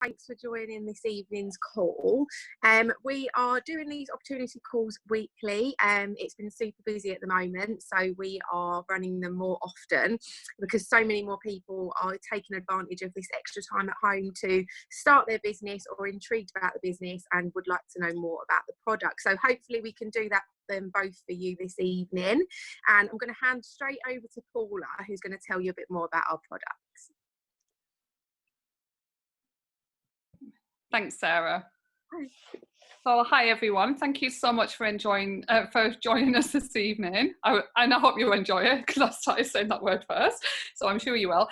thanks for joining this evening's call. We are doing these opportunity calls weekly. It's been super busy at the moment, so we are running them more often because so many more people are taking advantage of this extra time at home to start their business or intrigued about the business and would like to know more about the product. So hopefully we can do that them both for you this evening, and I'm going to hand straight over to Paula, who's going to tell you a bit more about our products. Thanks, Sarah. Hi. So hi everyone, thank you so much for joining us this evening, and I hope you enjoy it because I started saying that word first, so I'm sure you will.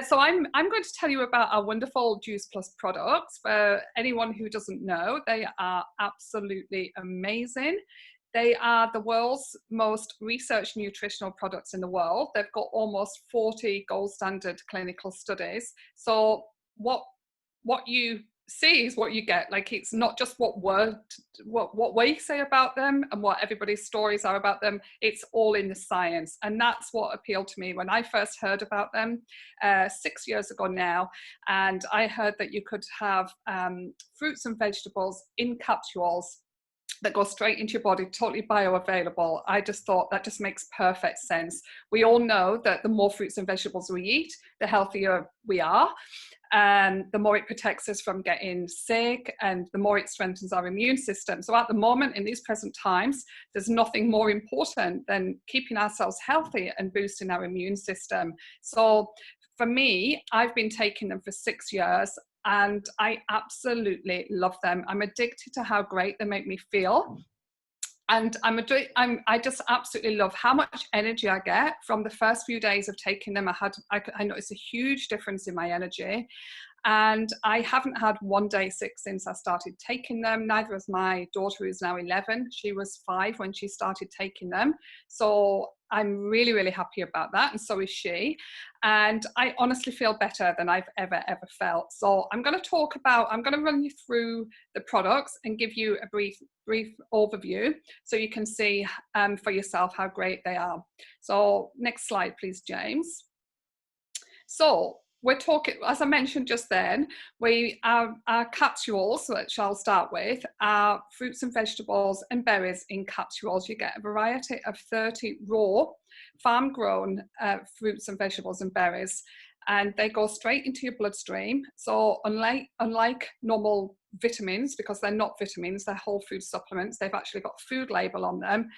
So I'm going to tell you about our wonderful Juice Plus products. For anyone who doesn't know, they are absolutely amazing. They are the world's most researched nutritional products in the world. They've got almost 40 gold standard clinical studies. So what you see is what you get. Like, it's not just what we say about them and what everybody's stories are about them. It's all in the science, and that's what appealed to me when I first heard about them 6 years ago now. And I heard that you could have fruits and vegetables in capsules that go straight into your body, totally bioavailable. I just thought that just makes perfect sense. We all know that the more fruits and vegetables we eat, the healthier we are. And the more it protects us from getting sick, and the more it strengthens our immune system. So at the moment, in these present times, there's nothing more important than keeping ourselves healthy and boosting our immune system. So for me, I've been taking them for 6 years, and I absolutely love them. I'm addicted to how great they make me feel. And I just absolutely love how much energy I get from the first few days of taking them. I noticed a huge difference in my energy. And I haven't had one day sick since I started taking them. Neither has my daughter, who is now 11. She was 5 when she started taking them. So I'm really, really happy about that. And so is she. And I honestly feel better than I've ever felt. So I'm going to run you through the products and give you a brief overview so you can see for yourself how great they are. So next slide, please, James. So we're talking, as I mentioned just then, our capsules, which I'll start with, are fruits and vegetables and berries in capsules. You get a variety of 30 raw, farm-grown fruits and vegetables and berries, and they go straight into your bloodstream. So unlike normal vitamins, because they're not vitamins, they're whole food supplements, they've actually got a food label on them.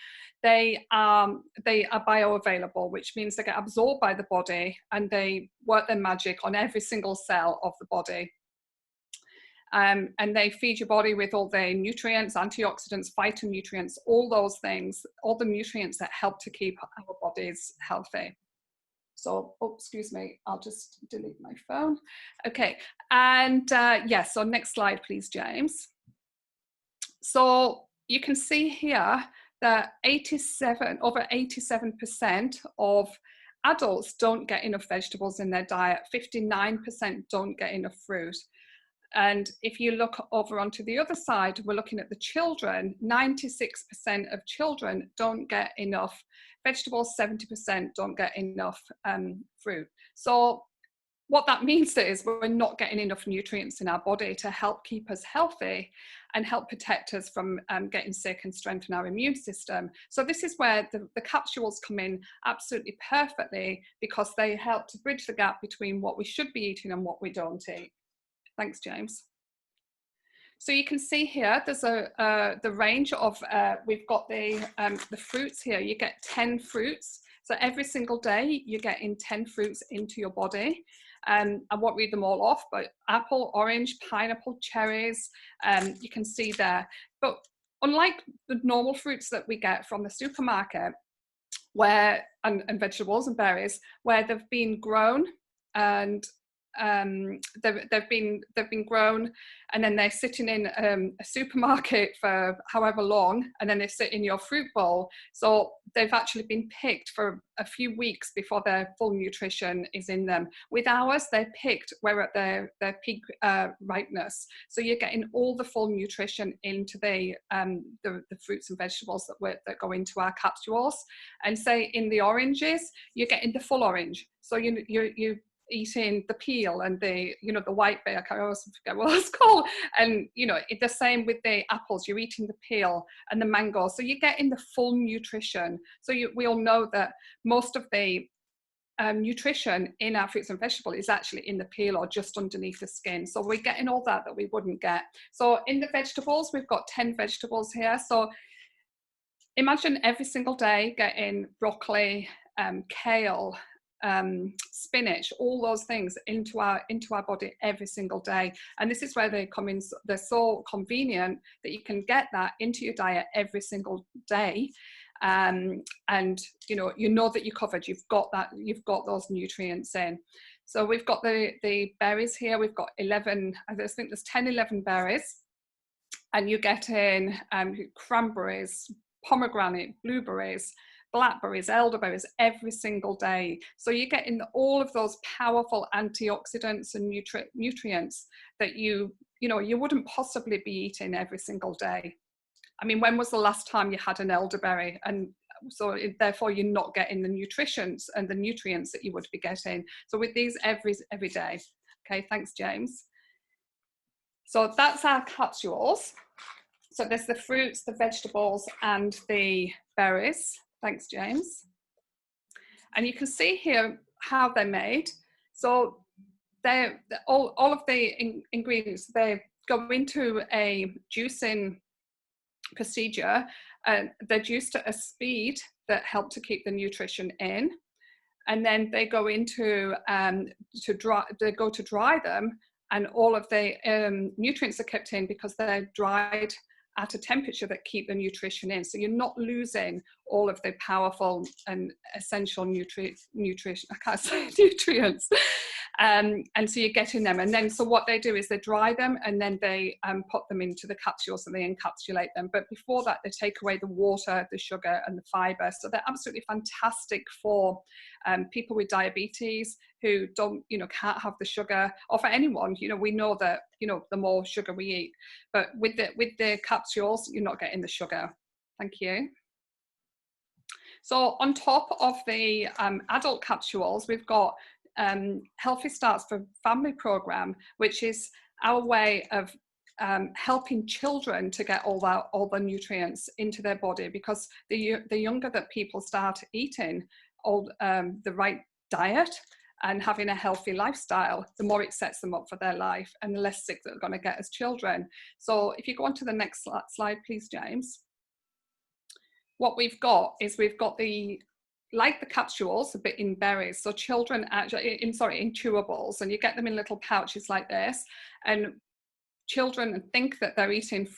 They are bioavailable, which means they get absorbed by the body and they work their magic on every single cell of the body. And they feed your body with all the nutrients, antioxidants, phytonutrients, all those things, all the nutrients that help to keep our bodies healthy. So, oh, excuse me, I'll just delete my phone. Okay, and yes, so next slide, please, James. So you can see here that over 87% of adults don't get enough vegetables in their diet. 59% don't get enough fruit. And if you look over onto the other side, we're looking at the children. 96% of children don't get enough vegetables, 70% don't get enough fruit. So what that means is we're not getting enough nutrients in our body to help keep us healthy and help protect us from getting sick and strengthen our immune system. So this is where the capsules come in absolutely perfectly, because they help to bridge the gap between what we should be eating and what we don't eat. Thanks, James. So you can see here, there's the range of, we've got the fruits here. You get 10 fruits. So every single day, you're getting 10 fruits into your body. I won't read them all off, but apple, orange, pineapple, cherries, you can see there. But unlike the normal fruits that we get from the supermarket, and vegetables and berries, where they've been grown and they've been grown, and then they're sitting in a supermarket for however long, and then they sit in your fruit bowl. So they've actually been picked for a few weeks before their full nutrition is in them. With ours, they're picked where at their peak ripeness. So you're getting all the full nutrition into the fruits and vegetables that go into our capsules. And say in the oranges, you're getting the full orange. So eating the peel and the, you know, the white bit, I always forget what it's called. And, you know, the same with the apples, you're eating the peel and the mango. So you're getting the full nutrition. So we all know that most of the nutrition in our fruits and vegetables is actually in the peel or just underneath the skin. So we're getting all that we wouldn't get. So in the vegetables, we've got 10 vegetables here. So imagine every single day getting broccoli, kale, spinach, all those things into our body every single day. And this is where they come in. They're so convenient that you can get that into your diet every single day. And you know that you're covered. You've got those nutrients in. So we've got the berries here. We've got 11. I think there's 10, 11 berries, and you're getting cranberries, pomegranate, blueberries, blackberries, elderberries every single day. So you're getting all of those powerful antioxidants and nutrients that you wouldn't possibly be eating every single day. I mean, when was the last time you had an elderberry? And so therefore you're not getting the nutrients and the nutrients that you would be getting. So with these every day. Okay, thanks, James. So that's our capsules. So there's the fruits, the vegetables, and the berries. Thanks, James. And you can see here how they're made. So they're all of the ingredients, they go into a juicing procedure. They're juiced at a speed that help to keep the nutrition in, and then they go into to dry them, and all of the nutrients are kept in because they're dried at a temperature that keep the nutrition in. So you're not losing all of the powerful and essential nutrients. And so you're getting them. And then, so what they do is they dry them and then they put them into the capsules and they encapsulate them. But before that, they take away the water, the sugar and the fiber. So they're absolutely fantastic for people with diabetes who can't have the sugar, or for anyone. We know that, the more sugar we eat, but with the capsules, you're not getting the sugar. Thank you. So on top of the adult capsules, we've got Healthy Starts for Family program, which is our way of helping children to get all the nutrients into their body, because the younger that people start eating the right diet and having a healthy lifestyle, the more it sets them up for their life and the less sick that they're going to get as children. So if you go on to the next slide, please, James. What we've got is like the capsules, a bit in berries. So children actually, in chewables, and you get them in little pouches like this. And children think that they're eating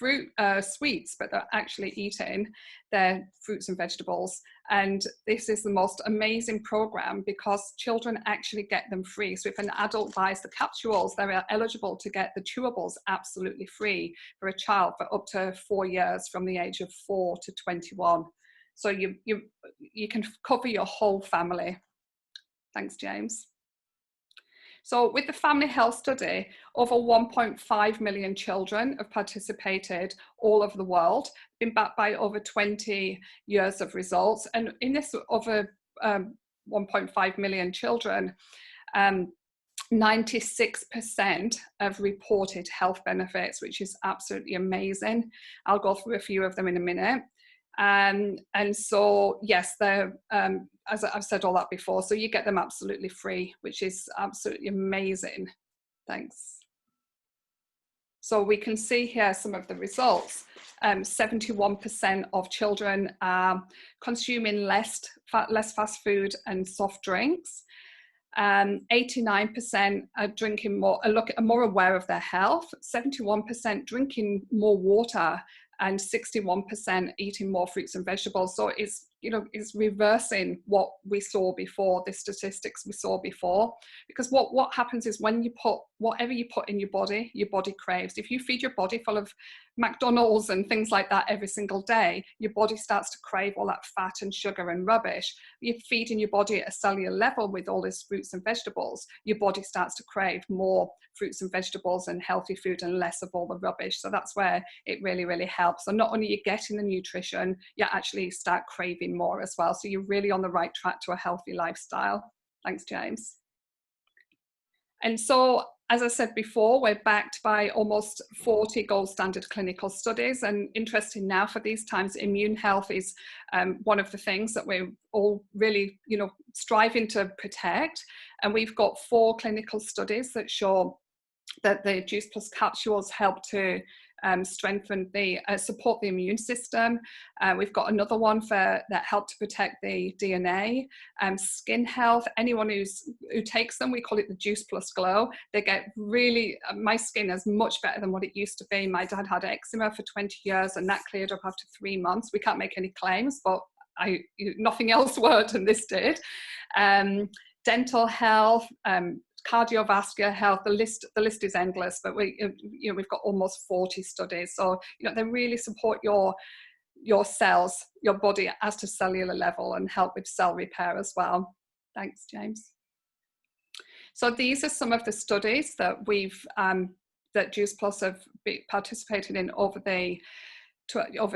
sweets, but they're actually eating their fruits and vegetables. And this is the most amazing program because children actually get them free. So if an adult buys the capsules, they're eligible to get the chewables absolutely free for a child for up to 4 years, from the age of 4 to 21. So you can cover your whole family. Thanks, James. So with the Family Health Study, over 1.5 million children have participated all over the world, been backed by over 20 years of results. And in this over 1.5 million children, 96% have reported health benefits, which is absolutely amazing. I'll go through a few of them in a minute. And so, yes, they're, as I've said all that before, so you get them absolutely free, which is absolutely amazing. Thanks. So we can see here some of the results. 71% of children are consuming less fast food and soft drinks. 89% are drinking more, are more aware of their health. 71% drinking more water, and 61% eating more fruits and vegetables. So it's reversing what we saw before, the statistics we saw before. Because what happens is when you put whatever you put in your body craves. If you feed your body full of McDonald's and things like that every single day, your body starts to crave all that fat and sugar and rubbish. You're feeding your body at a cellular level with all these fruits and vegetables, your body starts to crave more fruits and vegetables and healthy food and less of all the rubbish. So that's where it really, really helps. So not only are you getting the nutrition, you actually start craving more as well. So you're really on the right track to a healthy lifestyle. Thanks, James. And so, as I said before, we're backed by almost 40 gold standard clinical studies. And interesting now for these times, immune health is one of the things that we're all really, striving to protect. And we've got 4 clinical studies that show that the Juice Plus capsules help to strengthen support the immune system. We've got another one that help to protect the DNA, skin health. Anyone who takes them, we call it the Juice Plus Glow. They get really, my skin is much better than what it used to be. My dad had eczema for 20 years and that cleared up after 3 months. We can't make any claims, but nothing else worked and this did. Dental health, cardiovascular health, the list is endless, but we've got almost 40 studies. So they really support your cells, your body as to cellular level, and help with cell repair as well. Thanks, James. So these are some of the studies that that Juice Plus have participated in over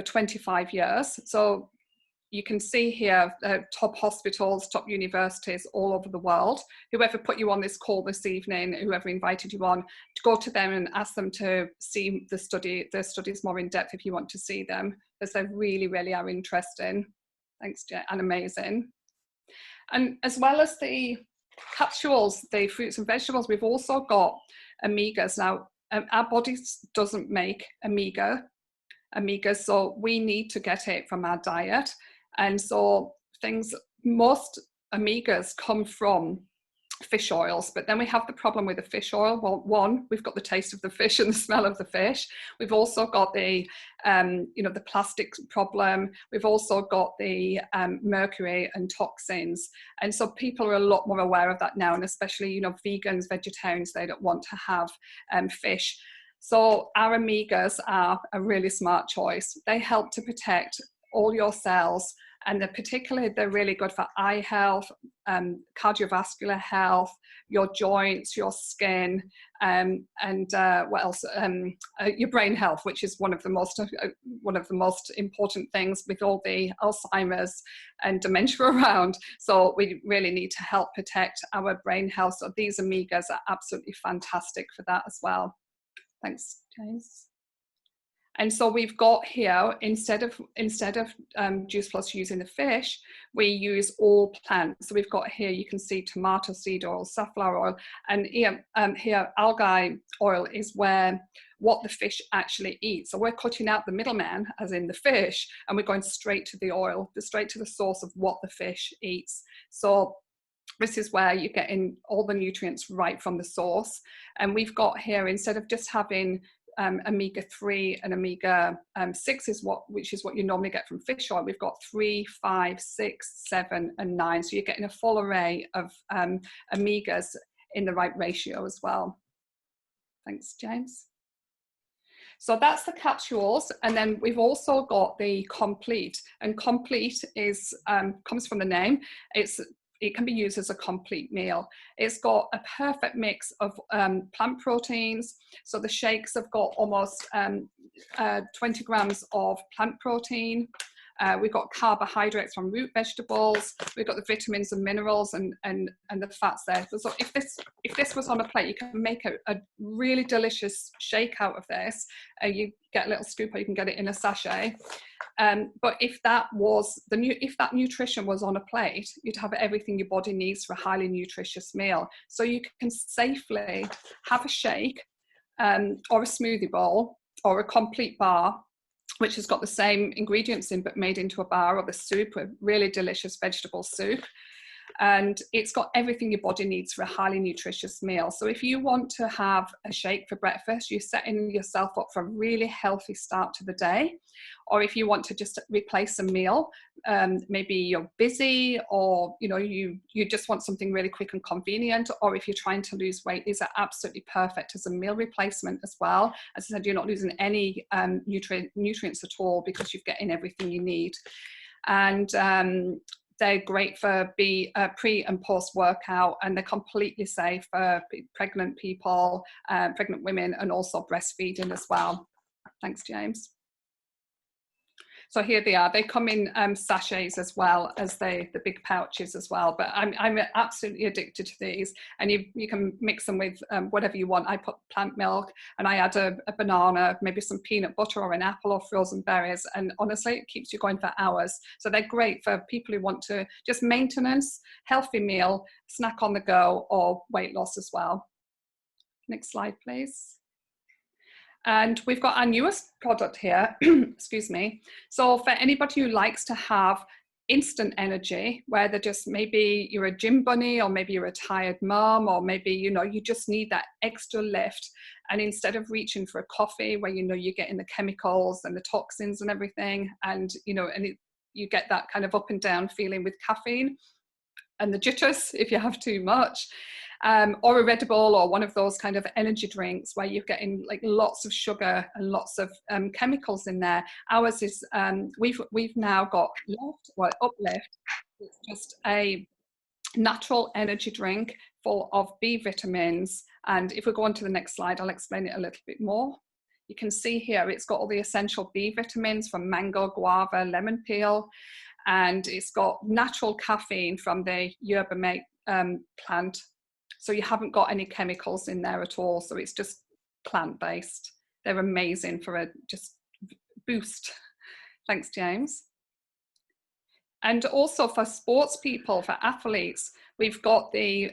25 years. So you can see here top hospitals, top universities all over the world. Whoever put you on this call this evening, whoever invited you on, to go to them and ask them to see the studies more in depth if you want to see them, because they really, really are interesting. Thanks, Jen, and amazing. And as well as the capsules, the fruits and vegetables, we've also got omegas. Now, our body doesn't make omegas, so we need to get it from our diet. And so most omegas come from fish oils, but then we have the problem with the fish oil. Well, one, we've got the taste of the fish and the smell of the fish. We've also got the plastic problem. We've also got the mercury and toxins. And so people are a lot more aware of that now, and especially, vegans, vegetarians, they don't want to have fish. So our omegas are a really smart choice. They help to protect all your cells, and they're really good for eye health, cardiovascular health, your joints, your skin, and what else? Your brain health, which is one of the most important things with all the Alzheimer's and dementia around. So we really need to help protect our brain health. So these omegas are absolutely fantastic for that as well. Thanks, James. And so we've got here, instead of Juice Plus using the fish, we use all plants. So we've got here, you can see tomato seed oil, safflower oil, and here algae oil is what the fish actually eats. So we're cutting out the middleman, as in the fish, and we're going straight to the oil, straight to the source of what the fish eats. So this is where you're getting all the nutrients right from the source. And we've got here, instead of just having omega-3 and omega-6 which is what you normally get from fish oil, we've got 3, 5, 6, 7, and 9. So you're getting a full array of omegas in the right ratio as well. Thanks, James. So that's the capsules, and then we've also got the complete. And complete is comes from the name. It can be used as a complete meal. It's got a perfect mix of plant proteins. So the shakes have got almost 20 grams of plant protein. We've got carbohydrates from root vegetables. We've got the vitamins and minerals and the fats there. So if this was on a plate, you can make a really delicious shake out of this. You get a little scoop, or you can get it in a sachet. But if that nutrition was on a plate, you'd have everything your body needs for a highly nutritious meal. So you can safely have a shake, or a smoothie bowl, or a complete bar, which has got the same ingredients in but made into a bar, or the soup, a really delicious vegetable soup. And it's got everything your body needs for a highly nutritious meal. So if you want to have a shake for breakfast, you're setting yourself up for a really healthy start to the day. Or if you want to just replace a meal, maybe you're busy, or you just want something really quick and convenient, or if you're trying to lose weight, these are absolutely perfect as a meal replacement as well. As I said, you're not losing any nutrients at all, because you're getting everything you need. And they're great for pre and post workout, and they're completely safe for pregnant people, pregnant women, and also breastfeeding as well. Thanks, James. So here they are. They come in sachets as well as the big pouches as well. But I'm absolutely addicted to these, and you can mix them with whatever you want. I put plant milk, and I add a banana, maybe some peanut butter or an apple or frozen berries, and honestly, it keeps you going for hours. So they're great for people who want to just maintenance, healthy meal, snack on the go, or weight loss as well. Next slide, please. And we've got our newest product here, excuse me. So for anybody who likes to have instant energy, where they're just, maybe you're a gym bunny, or maybe you're a tired mom, or maybe, you know, you just need that extra lift. And instead of reaching for a coffee where, you know, you're getting the chemicals and the toxins and everything, and, you know, you get that kind of up and down feeling with caffeine and the jitters if you have too much. Or a Red Bull, or one of those kind of energy drinks where you're getting like lots of sugar and lots of chemicals in there. Ours is, we've now got Uplift. It's just a natural energy drink full of B vitamins. And if we go on to the next slide, I'll explain it a little bit more. You can see here, it's got all the essential B vitamins from mango, guava, lemon peel, and it's got natural caffeine from the yerba mate plant. So you haven't got any chemicals in there at all. So it's just plant-based. They're amazing for a just boost. Thanks, James. And also for sports people, for athletes, we've got the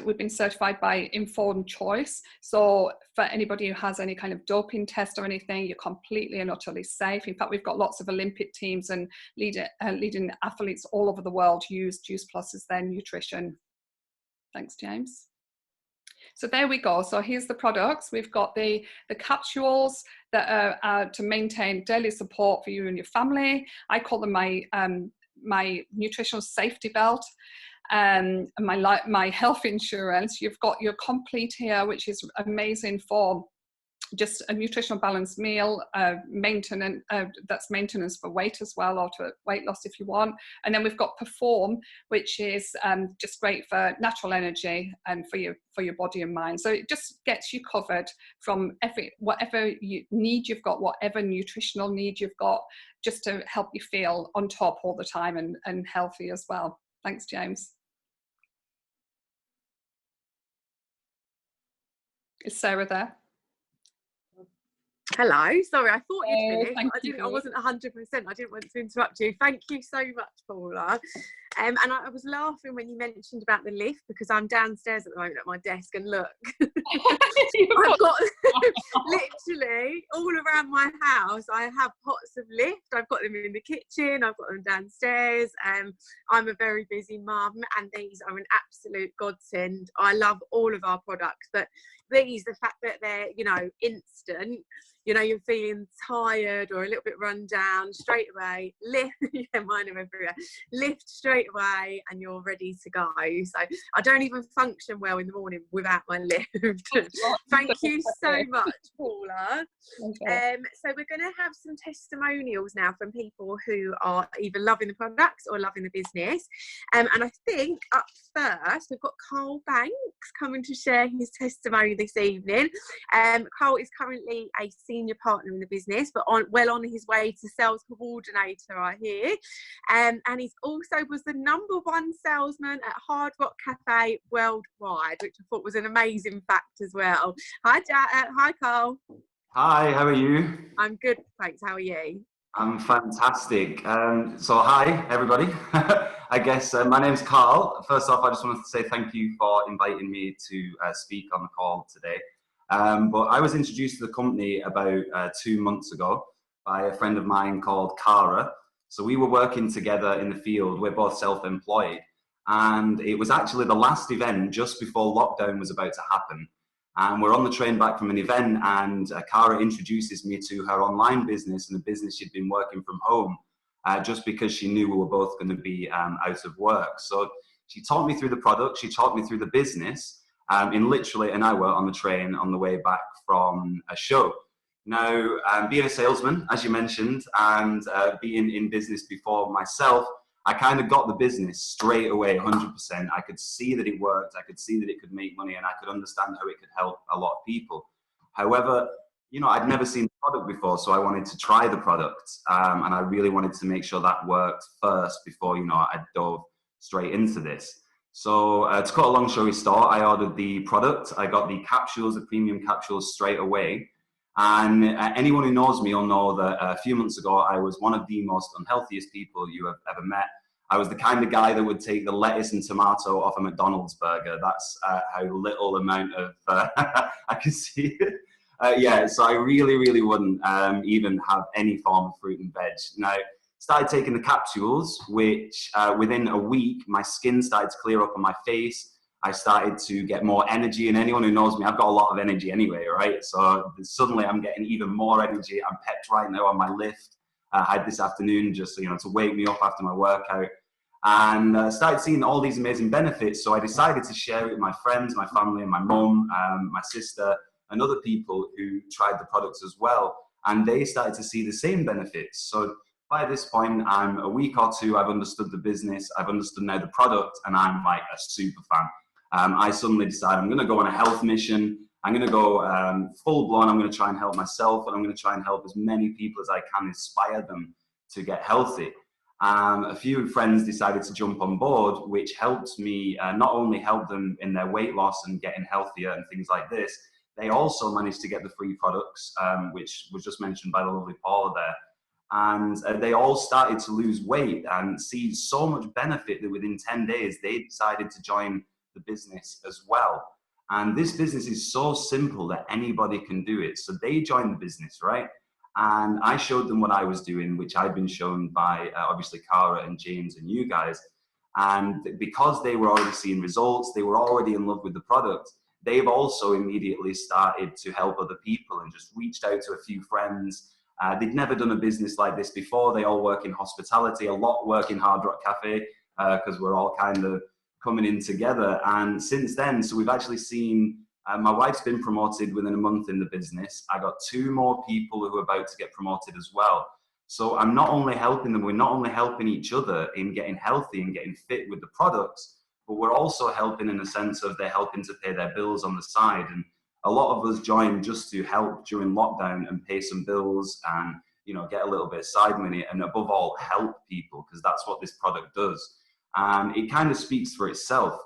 we've been certified by Informed Choice. So for anybody who has any kind of doping test or anything, you're completely and utterly safe. In fact, we've got lots of Olympic teams and leading athletes all over the world use Juice Plus as their nutrition. Thanks, James. So there we go. So here's the products. We've got the capsules that are to maintain daily support for you and your family. I call them my nutritional safety belt. And my health insurance. You've got your complete here, which is amazing for just a nutritional balanced meal, maintenance, that's maintenance for weight as well, or to weight loss if you want. And then we've got Perform, which is just great for natural energy and for your body and mind. So it just gets you covered from whatever need you've got, whatever nutritional need you've got, just to help you feel on top all the time and healthy as well. Thanks, James. Is Sarah there? Hello, sorry, I thought you'd finished. I wasn't 100%. I didn't want to interrupt you. Thank you so much, Paula. And I was laughing when you mentioned about the lift, because I'm downstairs at the moment at my desk, and look, I've got literally all around my house. I have pots of lift. I've got them in the kitchen. I've got them downstairs. I'm a very busy mum, and these are an absolute godsend. I love all of our products, but these, the fact that they're, you know, instant, you know, you're feeling tired or a little bit run down, straight away, lift, yeah, mine are everywhere, lift straight away and you're ready to go. So I don't even function well in the morning without my lift. Thank you so much, Paula. Okay. So we're going to have some testimonials now from people who are either loving the products or loving the business. And I think up first, we've got Carl Banks coming to share his testimony this evening. Carl is currently a senior partner in the business, but well on his way to sales coordinator, I hear. And he's also was the #1 salesman at Hard Rock Cafe worldwide, which I thought was an amazing fact as well. Hi, Carl. Hi, how are you? I'm good, thanks. How are you? I'm fantastic. So hi, everybody. I guess my name's Carl. First off, I just wanted to say thank you for inviting me to speak on the call today. But I was introduced to the company about 2 months ago by a friend of mine called Cara. So we were working together in the field. We're both self-employed. And it was actually the last event just before lockdown was about to happen. And we're on the train back from an event, and Cara introduces me to her online business and the business she'd been working from home, just because she knew we were both going to be out of work. So she taught me through the product, she taught me through the business in literally an hour on the train on the way back from a show. Now, being a salesman, as you mentioned, and being in business before myself, I kind of got the business straight away, 100%. I could see that it worked. I could see that it could make money, and I could understand how it could help a lot of people. However, you know, I'd never seen the product before, so I wanted to try the product, and I really wanted to make sure that worked first before, you know, I dove straight into this. So to cut a long story short, I ordered the product. I got the capsules, the premium capsules, straight away. And anyone who knows me will know that a few months ago, I was one of the most unhealthiest people you have ever met. I was the kind of guy that would take the lettuce and tomato off a McDonald's burger. That's how little amount of I can see it. Yeah, so I really wouldn't even have any form of fruit and veg. Now, started taking the capsules, which within a week, my skin started to clear up on my face. I started to get more energy, and anyone who knows me, I've got a lot of energy anyway, right? So suddenly I'm getting even more energy. I'm pepped right now on my lift. I had this afternoon just, you know, to wake me up after my workout, and started seeing all these amazing benefits. So I decided to share it with my friends, my family, and my mum, my sister, and other people who tried the products as well. And they started to see the same benefits. So by this point, I'm a week or two, I've understood the business, I've understood now the product, and I'm like a super fan. I suddenly decided I'm going to go on a health mission. I'm going to go full blown. I'm going to try and help myself, and I'm going to try and help as many people as I can, inspire them to get healthy. A few friends decided to jump on board, which helped me not only help them in their weight loss and getting healthier and things like this, they also managed to get the free products, which was just mentioned by the lovely Paula there. And they all started to lose weight and see so much benefit that within 10 days, they decided to join the business as well. And this business is so simple that anybody can do it. So they joined the business, right? And I showed them what I was doing, which I'd been shown by obviously Cara and James and you guys. And because they were already seeing results, they were already in love with the product, they've also immediately started to help other people and just reached out to a few friends. They'd never done a business like this before. They all work in hospitality, a lot work in Hard Rock Cafe, because we're all kind of coming in together. And since then, so we've actually seen, my wife's been promoted within a month in the business. I got 2 more people who are about to get promoted as well. So I'm not only helping them, we're not only helping each other in getting healthy and getting fit with the products, but we're also helping in the sense of they're helping to pay their bills on the side. And a lot of us joined just to help during lockdown and pay some bills and, you know, get a little bit of side money, and above all, help people, because that's what this product does. And it kind of speaks for itself.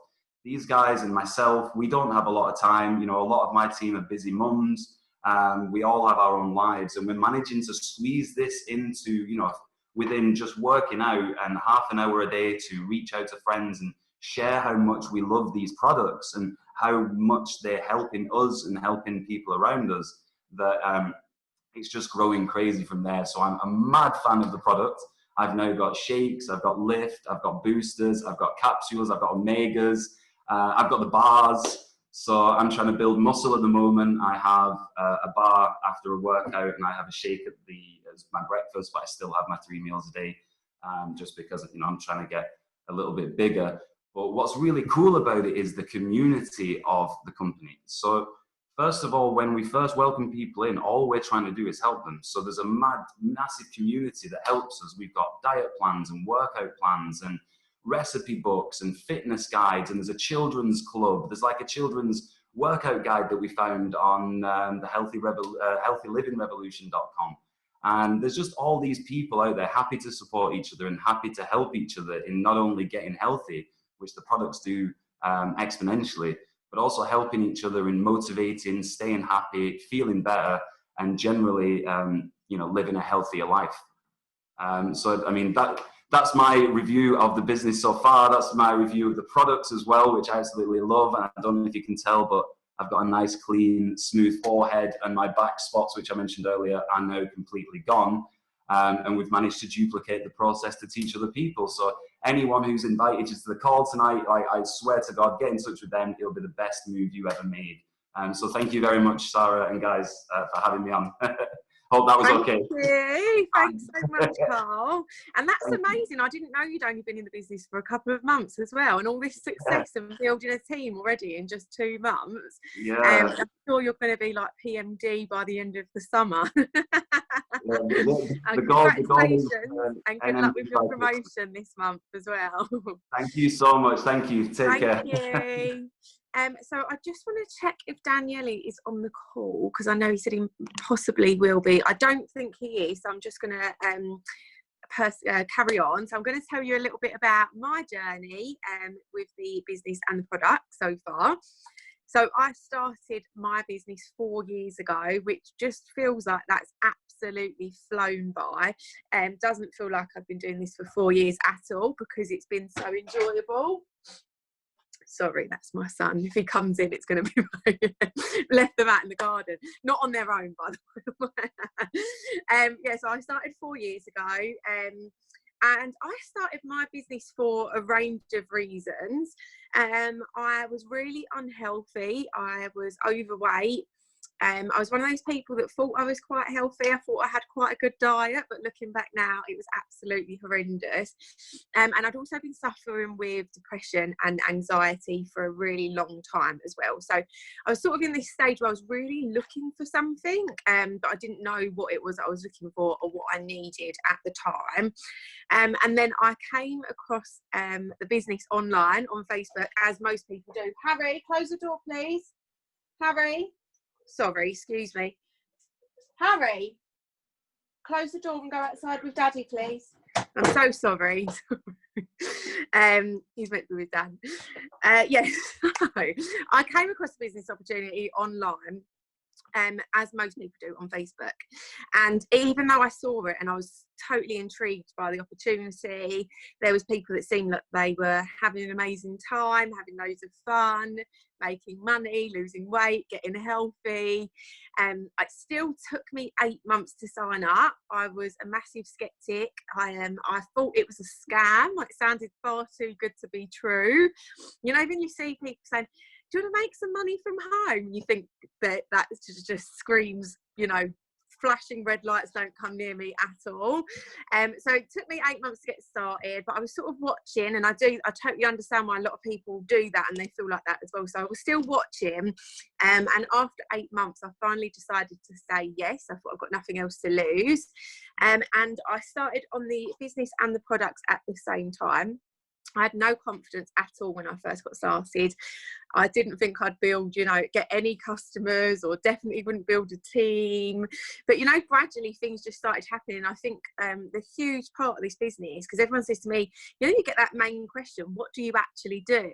These guys and myself, we don't have a lot of time. You know, a lot of my team are busy mums. We all have our own lives, and we're managing to squeeze this into, you know, within just working out and half an hour a day to reach out to friends and share how much we love these products and how much they're helping us and helping people around us, that it's just growing crazy from there. So I'm a mad fan of the product. I've now got shakes, I've got lift, I've got boosters, I've got capsules, I've got omegas, I've got the bars. So I'm trying to build muscle at the moment. I have a bar after a workout, and I have a shake as my breakfast, but I still have my 3 meals a day, just because, you know, I'm trying to get a little bit bigger. But what's really cool about it is the community of the company. So first of all, when we first welcome people in, all we're trying to do is help them. So there's a massive community that helps us. We've got diet plans and workout plans and recipe books and fitness guides, and there's a children's club. There's like a children's workout guide that we found on the healthylivingrevolution.com. And there's just all these people out there happy to support each other and happy to help each other in not only getting healthy, which the products do exponentially, but also helping each other in motivating, staying happy, feeling better, and generally, you know, living a healthier life. So, I mean, that's my review of the business so far. That's my review of the products as well, which I absolutely love. And I don't know if you can tell, but I've got a nice, clean, smooth forehead, and my back spots, which I mentioned earlier, are now completely gone. And we've managed to duplicate the process to teach other people. So anyone who's invited you to the call tonight, I swear to God, get in touch with them. It'll be the best move you ever made. So thank you very much, Sarah and guys, for having me on. Hope that was okay. Thank you. Thanks so much, Carl. And that's amazing. I didn't know you'd only been in the business for a couple of months as well, and all this success and building a team already in just 2 months. Yeah. I'm sure you're going to be like PMD by the end of the summer. Congratulations, and good luck with your promotion this month as well. Thank you so much. Thank you. Take care. Thank you. So I just want to check if Daniele is on the call, because I know he said he possibly will be. I don't think he is, so I'm just going to carry on. So I'm going to tell you a little bit about my journey with the business and the product so far. So I started my business 4 years ago, which just feels like that's absolutely flown by. Doesn't feel like I've been doing this for 4 years at all, because it's been so enjoyable. Sorry, that's my son. If he comes in, it's going to be left them out in the garden, not on their own, by the way. Yeah, so I started 4 years ago, and I started my business for a range of reasons. I was really unhealthy. I was overweight. I was one of those people that thought I was quite healthy. I thought I had quite a good diet, but looking back now, it was absolutely horrendous. And I'd also been suffering with depression and anxiety for a really long time as well. So I was sort of in this stage where I was really looking for something, but I didn't know what it was I was looking for or what I needed at the time. And then I came across the business online on Facebook, as most people do. Harry, close the door, please. Harry. Sorry, excuse me. Harry, close the door and go outside with Daddy, please. I'm so sorry. He's meant to be with Dad. Yes, I came across the business opportunity online, as most people do on Facebook. And even though I saw it and I was totally intrigued by the opportunity, there was people that seemed like they were having an amazing time, having loads of fun, making money, losing weight, getting healthy. It still took me 8 months to sign up. I was a massive skeptic. I thought it was a scam. It sounded far too good to be true. You know, when you see people saying, do you want to make some money from home? You think that just screams, you know, flashing red lights, don't come near me at all. So it took me 8 months to get started, but I was sort of watching, and I totally understand why a lot of people do that and they feel like that as well. So I was still watching, and after 8 months I finally decided to say yes. I thought I've got nothing else to lose, and I started on the business and the products at the same time. I had no confidence at all when I first got started. I didn't think I'd get any customers, or definitely wouldn't build a team. But, gradually things just started happening. I think the huge part of this business, because everyone says to me, you get that main question, what do you actually do?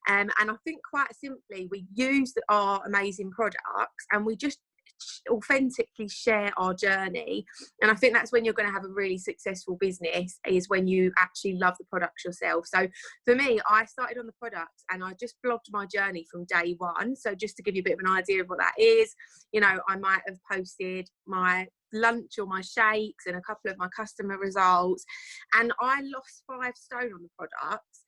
And I think quite simply, we use our amazing products and we just authentically share our journey. And I think that's when you're going to have a really successful business, is when you actually love the products yourself. So for me, I started on the products and I just blogged my journey from day one. So just to give you a bit of an idea of what that is, I might have posted my lunch or my shakes and a couple of my customer results, and I lost 5 stone on the products.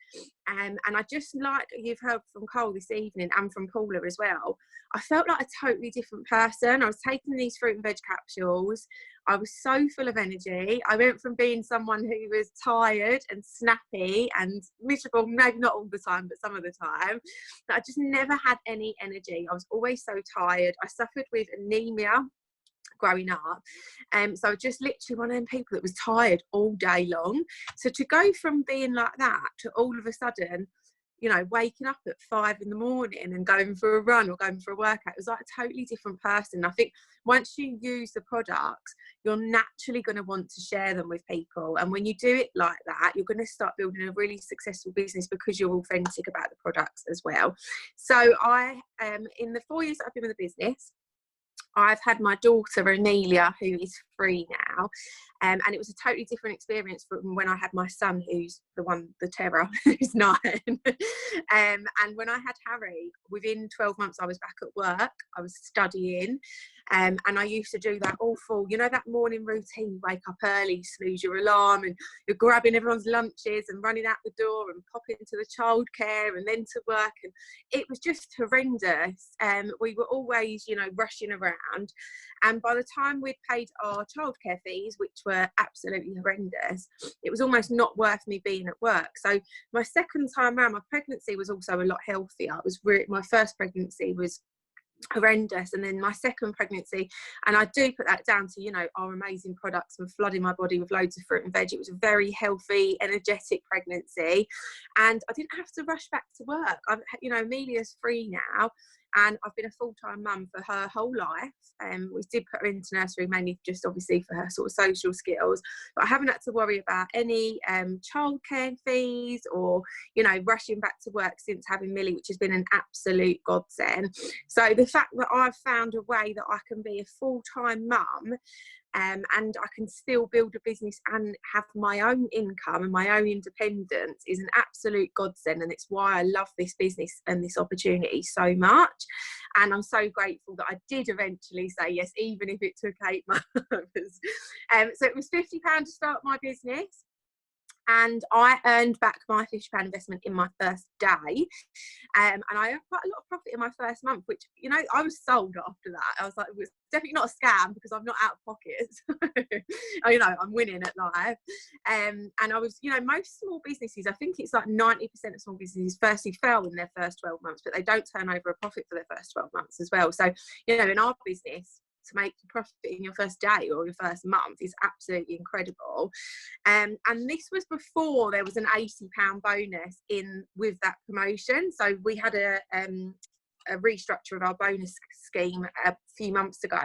And I just, like you've heard from Cole this evening and from Paula as well, I felt like a totally different person. I was taking these fruit and veg capsules. I was so full of energy. I went from being someone who was tired and snappy and miserable, maybe not all the time, but some of the time, that I just never had any energy. I was always so tired. I suffered with anemia growing up, so just literally one of them people that was tired all day long. So to go from being like that to all of a sudden, waking up at 5 in the morning and going for a run or going for a workout, it was like a totally different person. I think once you use the products, you're naturally going to want to share them with people, and when you do it like that, you're going to start building a really successful business because you're authentic about the products as well. So I in the 4 years that I've been with the business, I've had my daughter Amelia, who is 3 now, and it was a totally different experience from when I had my son, who's the terror, who's 9. And when I had Harry, within 12 months I was back at work. I was studying, and I used to do that awful, that morning routine. You wake up early, snooze your alarm, and you're grabbing everyone's lunches and running out the door and popping to the childcare and then to work, and it was just horrendous. We were always, rushing around, and by the time we'd paid our childcare fees, which were absolutely horrendous, it was almost not worth me being at work. So my second time around, my pregnancy was also a lot healthier. My first pregnancy was horrendous. And then my second pregnancy, and I do put that down to, you know, our amazing products and flooding my body with loads of fruit and veg. It was a very healthy, energetic pregnancy, and I didn't have to rush back to work. You know, Amelia's free now, and I've been a full-time mum for her whole life. We did put her into nursery mainly just obviously for her sort of social skills, but I haven't had to worry about any childcare fees or, you know, rushing back to work since having Millie, which has been an absolute godsend. So the fact that I've found a way that I can be a full-time mum, and I can still build a business and have my own income and my own independence is an absolute godsend, and it's why I love this business and this opportunity so much. And I'm so grateful that I did eventually say yes, even if it took 8 months. So it was £50 to start my business, and I earned back my £50 investment in my first day, and I earned quite a lot of profit in my first month, which, you know, I was sold after that. I was like, it was definitely not a scam because I'm not out of pocket. You know, I'm winning at life. And I was, you know, most small businesses, I think it's like 90% of small businesses firstly fail in their first 12 months, but they don't turn over a profit for their first 12 months as well. So, you know, in our business, to make a profit in your first day or your first month is absolutely incredible. And this was before there was an £80 bonus in with that promotion. So we had a restructure of our bonus scheme a few months ago.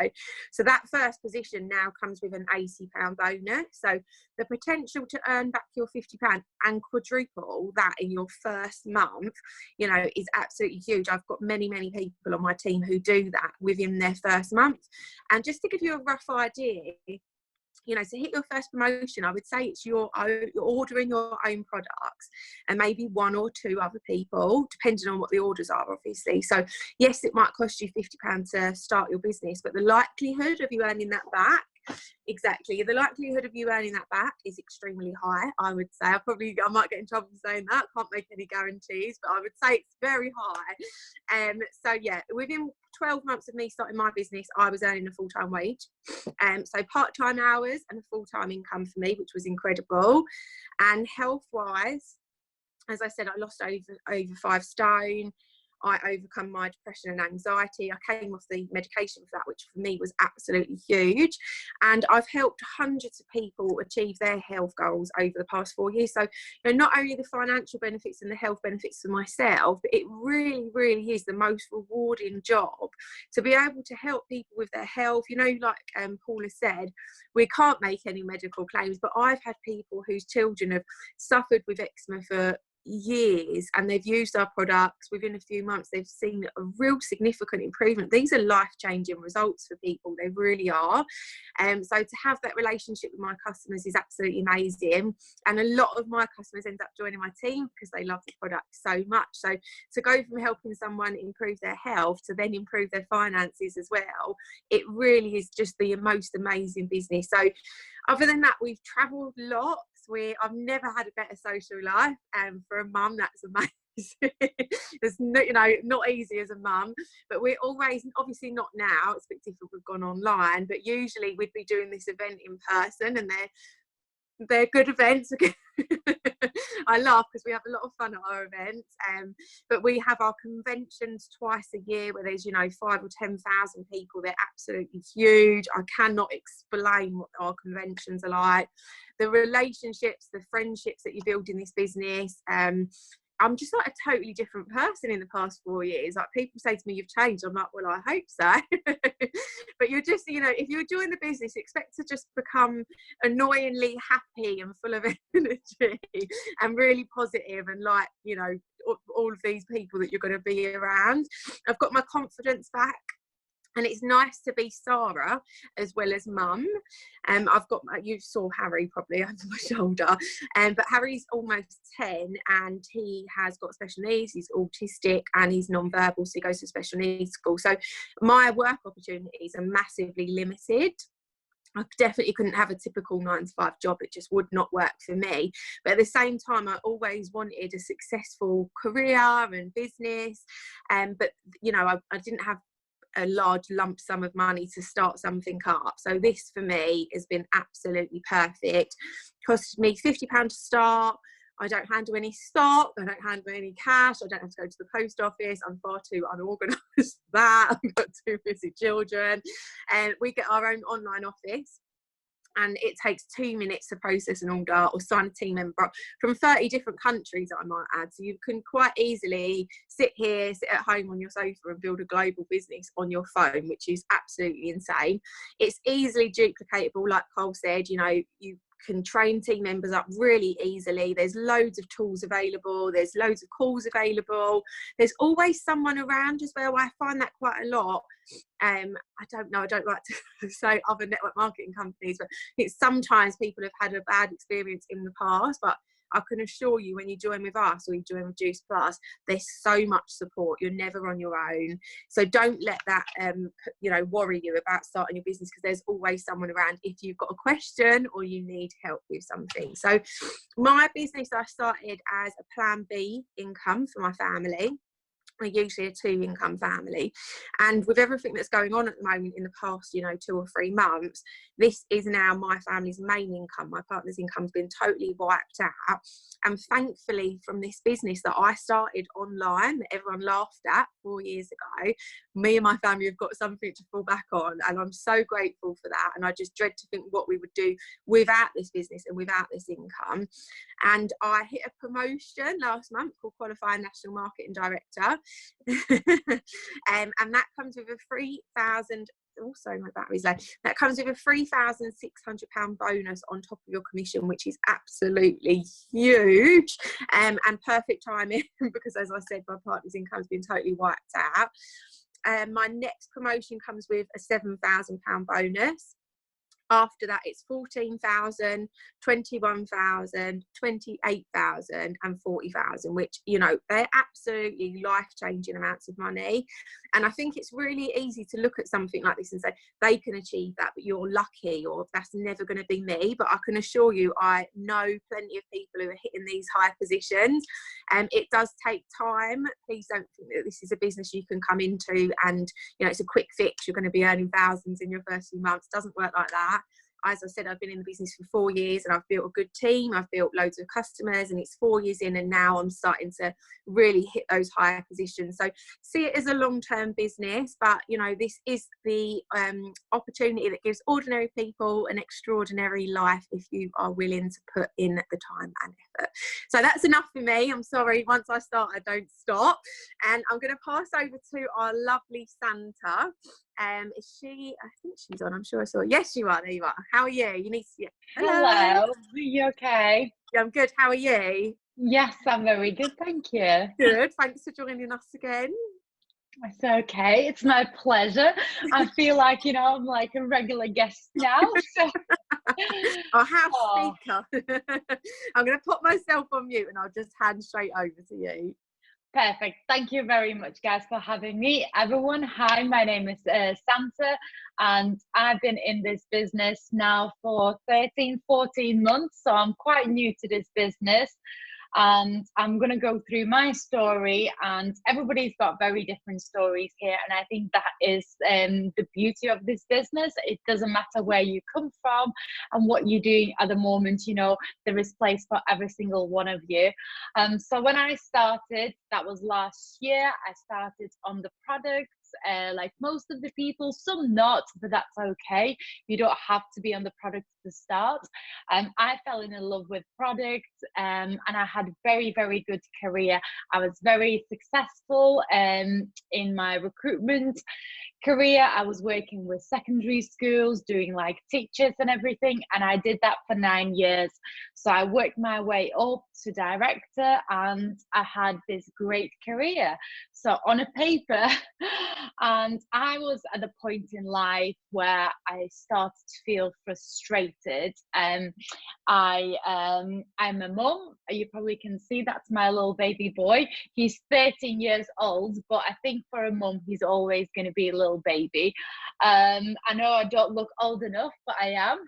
So that first position now comes with an £80 bonus. So the potential to earn back your £50 and quadruple that in your first month, you know, is absolutely huge. I've got many people on my team who do that within their first month. And just to give you a rough idea, you know, to hit your first promotion, I would say it's you're ordering your own products and maybe 1 or 2 other people, depending on what the orders are, obviously. So yes, it might cost you £50 to start your business, but the likelihood of you earning that back, exactly, the likelihood of you earning that back is extremely high, I would say. I might get in trouble for saying that, can't make any guarantees, but I would say it's very high. So yeah, within 12 months of me starting my business, I was earning a full-time wage, so part-time hours and a full-time income for me, which was incredible. And health-wise, as I said, I lost over 5 stone. I overcome my depression and anxiety. I came off the medication for that, which for me was absolutely huge. And I've helped hundreds of people achieve their health goals over the past 4 years. So, you know, not only the financial benefits and the health benefits for myself, but it really is the most rewarding job to be able to help people with their health. You know, like Paula said, we can't make any medical claims, but I've had people whose children have suffered with eczema for years and they've used our products. Within a few months they've seen a real significant improvement. These are life-changing results for people, they really are. So to have that relationship with my customers is absolutely amazing, and a lot of my customers end up joining my team because they love the product so much. So to go from helping someone improve their health to then improve their finances as well, it really is just the most amazing business. So other than that, we've traveled lots. I've never had a better social life, and for a mum, that's amazing. It's not, you know, not easy as a mum, but we're always, obviously not now, it's a bit difficult, we've gone online, but usually we'd be doing this event in person, and they're good events. I laugh because we have a lot of fun at our events, but we have our conventions twice a year where there's, you know, 5,000 or 10,000 people. They're absolutely huge. I cannot explain what our conventions are like. The relationships, the friendships that you build in this business. I'm just like a totally different person in the past 4 years. Like, people say to me, you've changed. I'm like, well, I hope so. But you're just, you know, if you join the business, expect to just become annoyingly happy and full of energy and really positive, and like, you know, all of these people that you're going to be around. I've got my confidence back. And it's nice to be Sarah as well as mum. I've got, you saw Harry probably over my shoulder, but Harry's almost 10 and he has got special needs. He's autistic and he's non-verbal, so he goes to special needs school. So my work opportunities are massively limited. I definitely couldn't have a typical 9-to-5 job. It just would not work for me. But at the same time, I always wanted a successful career and business. But, you know, I didn't have a large lump sum of money to start something up. So this for me has been absolutely perfect. Cost me £50 to start. I don't handle any stock, I don't handle any cash, I don't have to go to the post office, I'm far too unorganised for that, I've got 2 busy children. And we get our own online office, and it takes 2 minutes to process an order or sign a team member up from 30 different countries, I might add. So you can quite easily sit at home on your sofa and build a global business on your phone, which is absolutely insane. It's easily duplicatable, like Cole said. You know, you can train team members up really easily. There's loads of tools available, there's loads of calls available, there's always someone around as well. I find that quite a lot. I don't know, I don't like to say other network marketing companies, but it's sometimes people have had a bad experience in the past, but I can assure you, when you join with us or you join with Juice Plus, there's so much support. You're never on your own. So don't let that, worry you about starting your business, because there's always someone around if you've got a question or you need help with something. So my business, I started as a plan B income for my family. We're usually a 2 income family, and with everything that's going on at the moment in the past 2 or 3 months, this is now my family's main income. My partner's income's been totally wiped out, and thankfully from this business that I started online that everyone laughed at 4 years ago, me and my family have got something to fall back on, and I'm so grateful for that. And I just dread to think what we would do without this business and without this income. And I hit a promotion last month called Qualifying National Marketing Director. And that comes with a 3,000. Also, my battery's low. That comes with a £3,600 bonus on top of your commission, which is absolutely huge, and perfect timing because, as I said, my partner's income's been totally wiped out. My next promotion comes with a £7,000 bonus. After that, it's 14,000, 21,000, 28,000 and 40,000, which, they're absolutely life-changing amounts of money. And I think it's really easy to look at something like this and say, they can achieve that, but you're lucky, or that's never going to be me. But I can assure you, I know plenty of people who are hitting these high positions. It does take time. Please don't think that this is a business you can come into and, it's a quick fix. You're going to be earning thousands in your first few months. It doesn't work like that. As I said, I've been in the business for 4 years and I've built a good team. I've built loads of customers, and it's 4 years in, and now I'm starting to really hit those higher positions. So see it as a long-term business, but this is the opportunity that gives ordinary people an extraordinary life if you are willing to put in the time and effort. So that's enough for me. I'm sorry, once I start, I don't stop. And I'm going to pass over to our lovely Santa. Is she? I think she's on. I'm sure I saw her. Yes, you are. There you are. How are you? You need to. Hello. Are you okay? Yeah, I'm good. How are you? Yes, I'm very good. Thank you. Good. Thanks for joining us again. It's okay. It's my pleasure. I feel like, I'm like a regular guest now. So. Our house speaker. I'm going to put myself on mute and I'll just hand straight over to you. Perfect. Thank you very much, guys, for having me. Everyone, hi, my name is Santa, and I've been in this business now for 13, 14 months, so I'm quite new to this business. And I'm going to go through my story, and everybody's got very different stories here. And I think that is the beauty of this business. It doesn't matter where you come from and what you're doing at the moment, there is place for every single one of you. So when I started, that was last year, I started on the products. Like most of the people, some not, but that's okay. You don't have to be on the product to start. I fell in love with products, and I had a very, very good career. I was very successful in my recruitment career. I was working with secondary schools, doing like teachers and everything, and I did that for 9 years. So I worked my way up to director, and I had this great career. So on a paper, and I was at a point in life where I started to feel frustrated. I'm a mum. You probably can see that's my little baby boy. He's 13 years old, but I think for a mum, he's always going to be a little baby. I know I don't look old enough, but I am.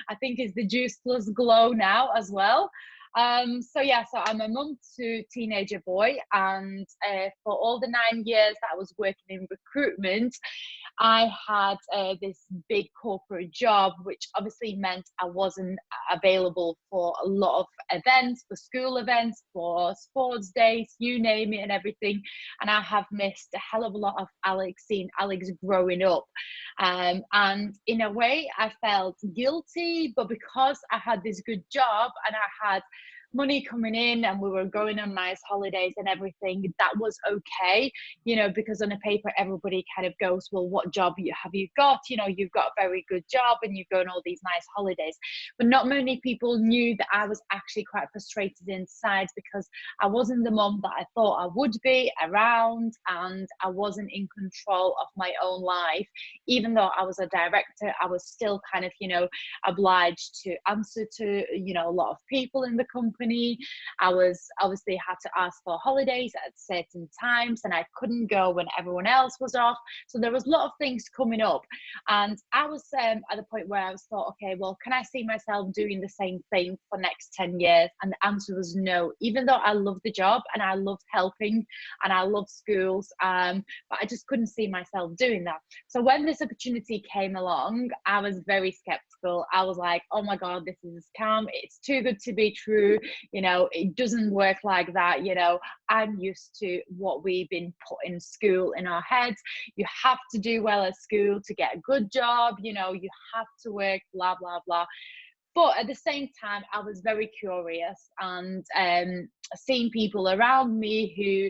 I think it's the Juice Plus glow now as well. So yeah, so I'm a mum to teenager boy, and for all the 9 years that I was working in recruitment, I had this big corporate job, which obviously meant I wasn't available for a lot of events, for school events, for sports days, you name it, and everything. And I have missed a hell of a lot of seeing Alex growing up. And in a way, I felt guilty, but because I had this good job and I had money coming in and we were going on nice holidays and everything, that was okay, you know, because on a paper everybody kind of goes, well, what job have you got? You know, you've got a very good job and you go on all these nice holidays. But not many people knew that I was actually quite frustrated inside, because I wasn't the mom that I thought I would be around, and I wasn't in control of my own life. Even though I was a director, I was still kind of, you know, obliged to answer to, you know, a lot of people in the company. I was obviously had to ask for holidays at certain times, and I couldn't go when everyone else was off. So there was a lot of things coming up, and I was at the point where I was thought, okay, well, can I see myself doing the same thing for next 10 years? And the answer was no, even though I loved the job and I loved helping and I loved schools, but I just couldn't see myself doing that. So when this opportunity came along, I was very skeptical. I was like, oh my God, this is a scam. It's too good to be true. You know, it doesn't work like that. You know, I'm used to what we've been put in school in our heads. You have to do well at school to get a good job. You know, you have to work, blah, blah, blah. But at the same time, I was very curious, and seeing people around me who,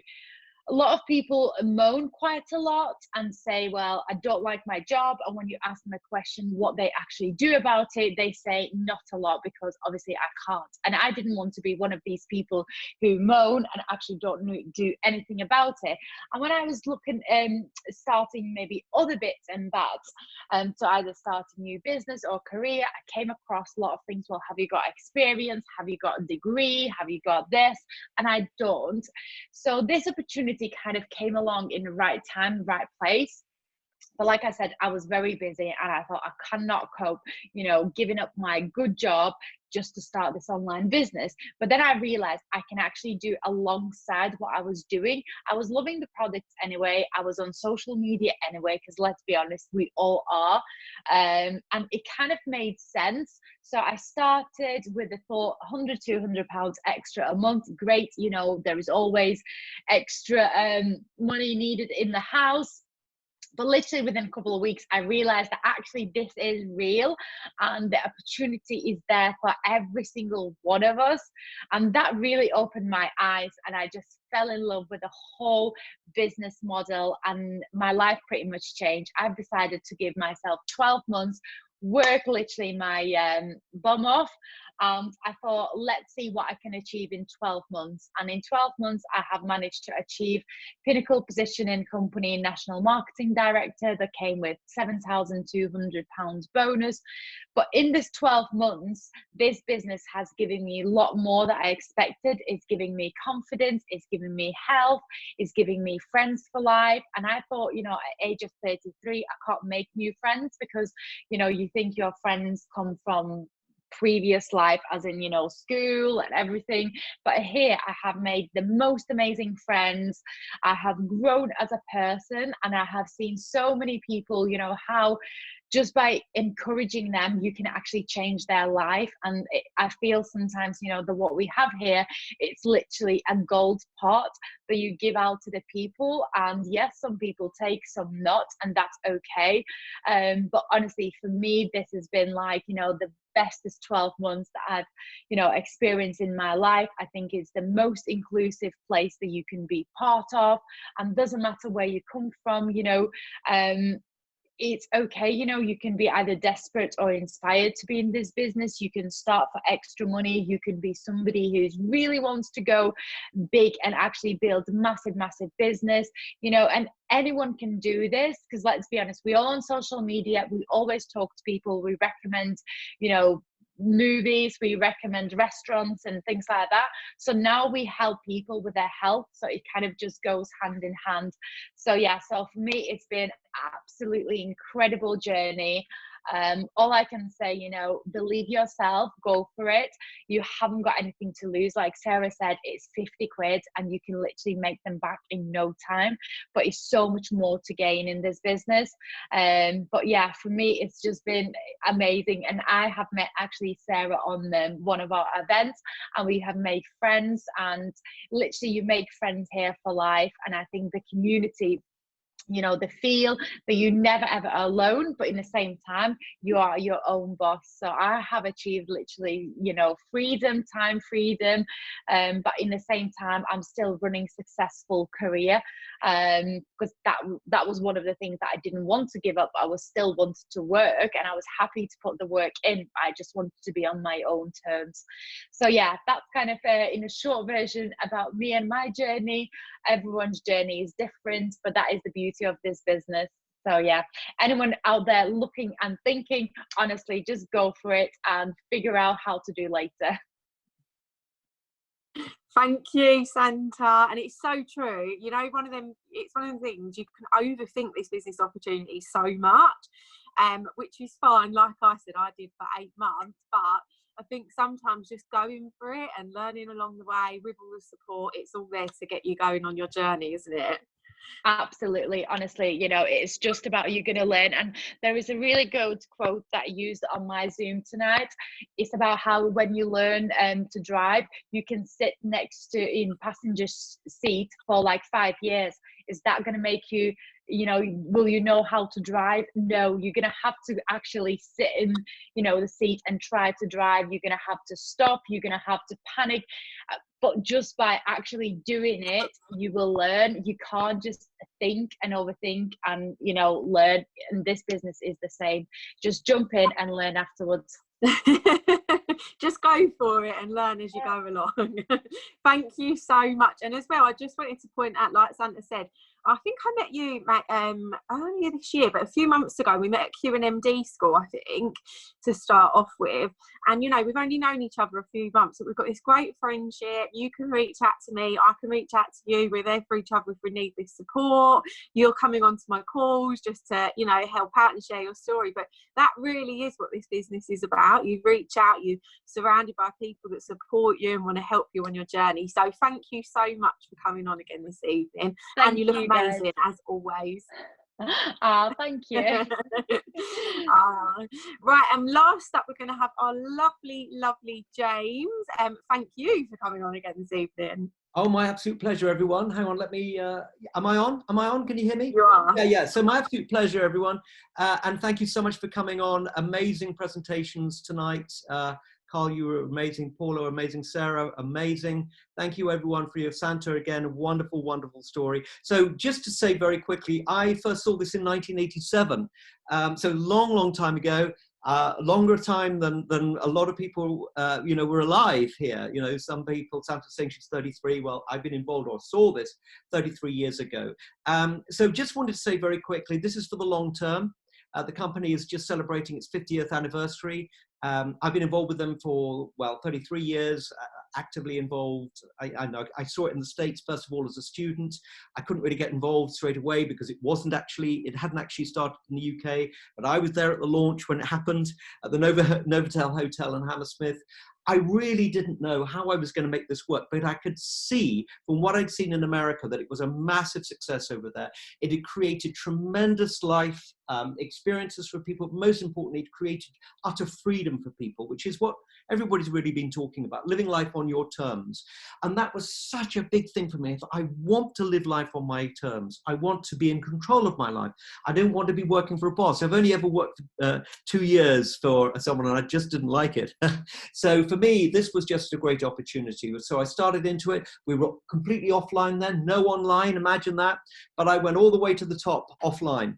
a lot of people moan quite a lot and say, well, I don't like my job. And when you ask them a question, what they actually do about it, they say not a lot, because obviously I can't. And I didn't want to be one of these people who moan and actually don't do anything about it. And when I was looking, starting maybe other bits and bats, to either start a new business or career, I came across a lot of things. Well, have you got experience? Have you got a degree? Have you got this? And I don't. So this opportunity kind of came along in the right time, right place. But like I said, I was very busy, and I thought, I cannot cope, you know, giving up my good job just to start this online business. But then I realized I can actually do alongside what I was doing. I was loving the products anyway. I was on social media anyway, because let's be honest, we all are. And it kind of made sense. So I started with the thought, 100, 200 pounds extra a month. Great. You know, there is always extra money needed in the house. But literally within a couple of weeks, I realized that actually this is real, and the opportunity is there for every single one of us. And that really opened my eyes, and I just fell in love with the whole business model, and my life pretty much changed. I've decided to give myself 12 months, work literally my bum off. I thought, let's see what I can achieve in 12 months. And in 12 months, I have managed to achieve pinnacle position in company national marketing director that came with £7,200 bonus. But in this 12 months, this business has given me a lot more than I expected. It's giving me confidence, it's giving me health, it's giving me friends for life. And I thought, you know, at age of 33, I can't make new friends, because, you know, you think your friends come from previous life, as in, you know, school and everything. But here I have made the most amazing friends. I have grown as a person, and I have seen so many people, you know, how just by encouraging them, you can actually change their life. And I feel sometimes, you know, what we have here, it's literally a gold pot that you give out to the people. And yes, some people take, some not, and that's okay. But honestly, for me, this has been like, you know, the bestest 12 months that I've, you know, experienced in my life. I think it's the most inclusive place that you can be part of, and doesn't matter where you come from, you know. It's okay, you know, you can be either desperate or inspired to be in this business. You can start for extra money. You can be somebody who really wants to go big and actually build massive business, you know. And anyone can do this, because let's be honest, we all on social media, we always talk to people, we recommend, you know, movies, we recommend restaurants and things like that. So now we help people with their health, so it kind of just goes hand in hand. So yeah, so for me, it's been absolutely incredible journey. All I can say, you know, believe yourself, go for it. You haven't got anything to lose. Like Sarah said, it's 50 quid and you can literally make them back in no time, but it's so much more to gain in this business. But yeah, for me, it's just been amazing. And I have met actually Sarah on one of our events, and we have made friends, and literally you make friends here for life. And I think the community, you know, the feel that you never ever alone, but in the same time you are your own boss. So I have achieved literally, you know, freedom, time freedom, but in the same time I'm still running successful career, because that was one of the things that I didn't want to give up. I was still wanted to work, and I was happy to put the work in. I just wanted to be on my own terms. So yeah, that's kind of in a short version about me and my journey. Everyone's journey is different, but that is the beauty of this business. So yeah, anyone out there looking and thinking, honestly, just go for it and figure out how to do later. Thank you, Santa. And it's so true. You know, it's one of the things, you can overthink this business opportunity so much, which is fine. Like I said, I did for 8 months, but I think sometimes just going for it and learning along the way with all the support, it's all there to get you going on your journey, isn't it? Absolutely. Honestly, you know, it's just about you going to learn. And there is a really good quote that I used on my Zoom tonight. It's about how when you learn to drive, you can sit next to in passenger seat for like 5 years. Is that going to make you, you know, will you know how to drive? No, you're going to have to actually sit in, you know, the seat and try to drive. You're going to have to stop. You're going to have to panic. But just by actually doing it, you will learn. You can't just think and overthink and, you know, learn. And this business is the same. Just jump in and learn afterwards. Just go for it and learn as you go along. Thank you so much. And as well, I just wanted to point out, like Santa said, I think I met you earlier this year, but a few months ago we met at QMD school, I think, to start off with. And you know, we've only known each other a few months, but we've got this great friendship. You can reach out to me, I can reach out to you. We're there for each other if we need this support. You're coming onto my calls just to, you know, help out and share your story. But that really is what this business is about. You reach out, you're surrounded by people that support you and want to help you on your journey. So thank you so much for coming on again this evening. And you look amazing as always. Thank you. Right, and last up we're going to have our lovely James. Thank you for coming on again this evening. Oh, my absolute pleasure, everyone. Hang on, let me, am I on? Am I on? Can you hear me? You are. Yeah. So my absolute pleasure, everyone. And thank you so much for coming on. Amazing presentations tonight. Carl, you were amazing. Paula, amazing. Sarah, amazing. Thank you, everyone, for your Santa. Again, a wonderful, wonderful story. So just to say very quickly, I first saw this in 1987. So long time ago. Longer time than a lot of people, you know, were alive here. You know, some people, Santa's saying she's 33. Well, I've been involved or saw this 33 years ago. So just wanted to say very quickly, this is for the long term. The company is just celebrating its 50th anniversary. I've been involved with them for, well, 33 years, actively involved. I saw it in the States, first of all, as a student. I couldn't really get involved straight away because it hadn't actually started in the UK, but I was there at the launch when it happened at the Novotel Hotel in Hammersmith. I really didn't know how I was going to make this work, but I could see from what I'd seen in America that it was a massive success over there. It had created tremendous life experiences for people. Most importantly, it created utter freedom for people, which is what everybody's really been talking about, living life on your terms. And that was such a big thing for me. I want to live life on my terms. I want to be in control of my life. I don't want to be working for a boss. I've only ever worked 2 years for someone and I just didn't like it. So for me, this was just a great opportunity. So I started into it. We were completely offline then, no online, imagine that. But I went all the way to the top offline.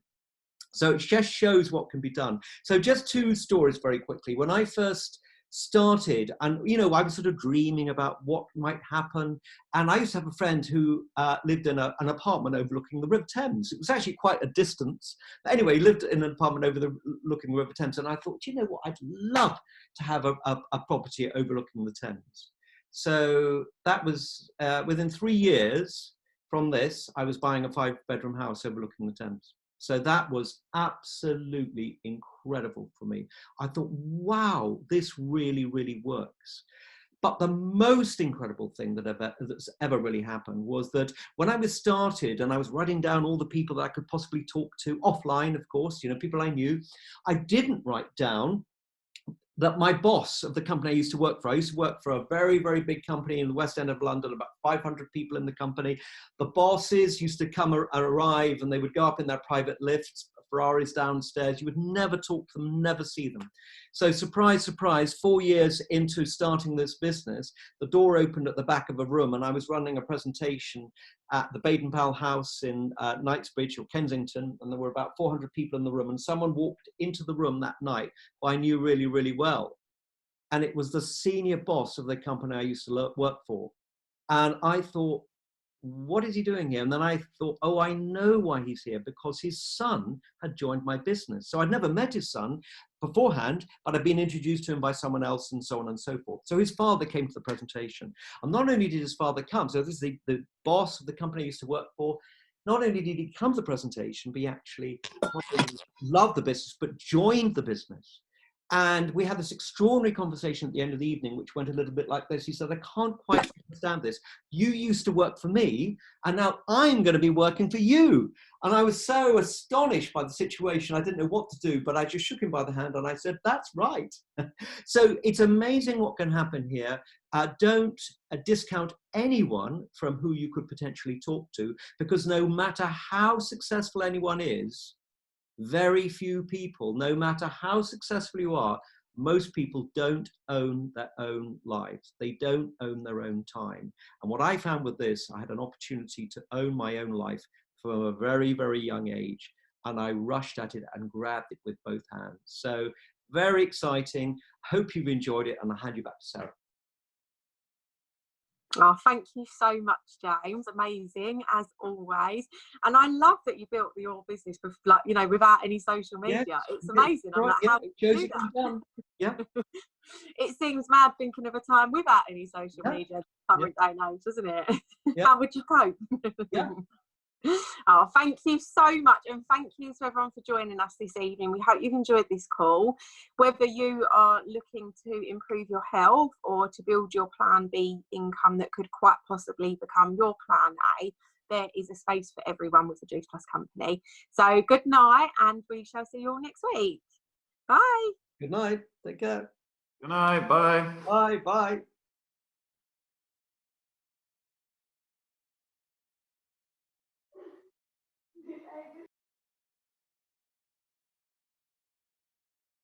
So it just shows what can be done. So just 2 stories very quickly. When I first started, and you know, I was sort of dreaming about what might happen, and I used to have a friend who lived in an apartment overlooking the River Thames. It was actually quite a distance, but anyway, he lived in an apartment overlooking the River Thames, and I thought, you know what, I'd love to have a property overlooking the Thames. So that was within 3 years from this, I was buying a 5-bedroom house overlooking the Thames. So that was absolutely incredible for me. I thought, wow, this really, really works. But the most incredible thing that's ever really happened was that when I was started and I was writing down all the people that I could possibly talk to offline, of course, you know, people I knew, I didn't write down that my boss of the company I used to work for, I used to work for a very, very big company in the West End of London, about 500 people in the company. The bosses used to come and arrive, and they would go up in their private lifts, Ferraris downstairs. You would never talk to them, never see them. So surprise, surprise, 4 years into starting this business, the door opened at the back of a room, and I was running a presentation at the Baden-Powell House in Knightsbridge or Kensington, and there were about 400 people in the room, and someone walked into the room that night who I knew really, really well. And it was the senior boss of the company I used to work for. And I thought, what is he doing here? And then I thought, oh, I know why he's here, because his son had joined my business. So I'd never met his son beforehand, but I'd been introduced to him by someone else, and so on and so forth. So his father came to the presentation. And not only did his father come, so this is the boss of the company I used to work for, not only did he come to the presentation, but he actually loved the business, but joined the business. And we had this extraordinary conversation at the end of the evening, which went a little bit like this. He said, I can't quite understand this. You used to work for me, and now I'm going to be working for you. And I was so astonished by the situation. I didn't know what to do, but I just shook him by the hand and I said, that's right. So it's amazing what can happen here. Don't discount anyone from who you could potentially talk to, because no matter how successful anyone is, very few people, no matter how successful you are, most people don't own their own lives. They don't own their own time. And what I found with this, I had an opportunity to own my own life from a very, very young age. And I rushed at it and grabbed it with both hands. So very exciting. Hope you've enjoyed it. And I'll hand you back to Sarah. Oh, thank you so much, James. Amazing as always. And I love that you built your business with, like, you know, without any social media. Yes, it's amazing. Right, How it do shows you that? done. Yeah. It seems mad thinking of a time without any social media. Current day and age, doesn't it? How would you cope? Yeah. Oh, thank you so much, and thank you to everyone for joining us this evening. We hope you've enjoyed this call. Whether you are looking to improve your health or to build your plan B income that could quite possibly become your plan A, there is a space for everyone with the Juice Plus company. So good night, and we shall see you all next week. Bye. Good night. Take care. Good night. Bye. Bye. Bye.